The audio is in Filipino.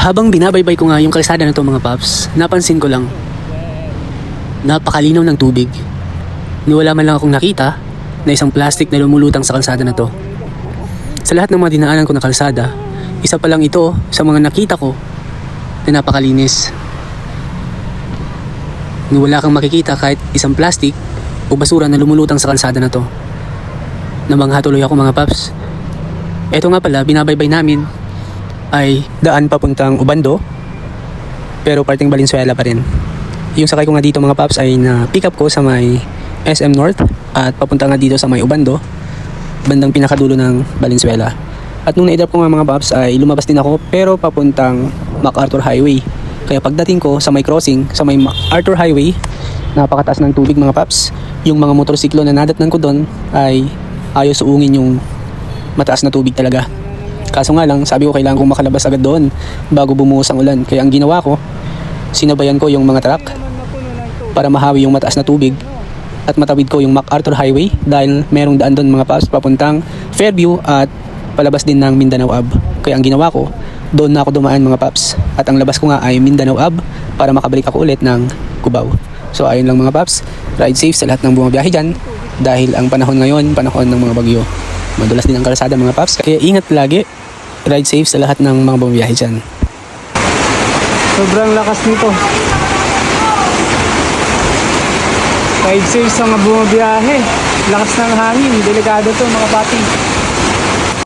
Habang binabaybay ko nga yung kalsada na to mga paps, napansin ko lang, napakalinaw ng tubig. Niwala man lang akong nakita na isang plastic na lumulutang sa kalsada na to. Sa lahat ng mga dinaanan ko na kalsada, isa pa lang ito sa mga nakita ko na napakalinis. Niwala kang makikita kahit isang plastic o basura na lumulutang sa kalsada na to. Namangha tuloy ako mga paps. Eto nga pala, binabaybay namin ay daan papuntang Ubando, pero parting Valenzuela pa rin. Yung sakay ko nga dito mga paps ay na pick up ko sa may SM North at papunta nga dito sa may Ubando, bandang pinakadulo ng Valenzuela. At nung na-drop ko nga mga paps ay lumabas din ako pero papuntang MacArthur Highway. Kaya pagdating ko sa may crossing sa may MacArthur Highway, napakataas ng tubig mga paps. Yung mga motorsiklo na nadatnan ko doon ay ayaw suungin yung mataas na tubig talaga. Kaso nga lang, sabi ko kailangan kong makalabas agad doon bago bumuhos ang ulan. Kaya ang ginawa ko, sinabayan ko yung mga truck para mahawi yung mataas na tubig at matawid ko yung MacArthur Highway dahil merong daan doon mga paps papuntang Fairview at palabas din ng Mindanao Ave. Kaya ang ginawa ko, doon na ako dumaan mga paps. At ang labas ko nga ay Mindanao Ave para makabalik ako ulit ng Cubao. So ayun lang mga paps, ride safe sa lahat ng bumabiyahe dyan dahil ang panahon ngayon, panahon ng mga bagyo. Madulas din ang kalsada mga paps, kaya ingat lagi. Ride safe sa lahat ng mga bumabiyahe dyan. Sobrang lakas nito. Ride safe sa mga bumabiyahe. Lakas ng hangin, delikado to mga papi.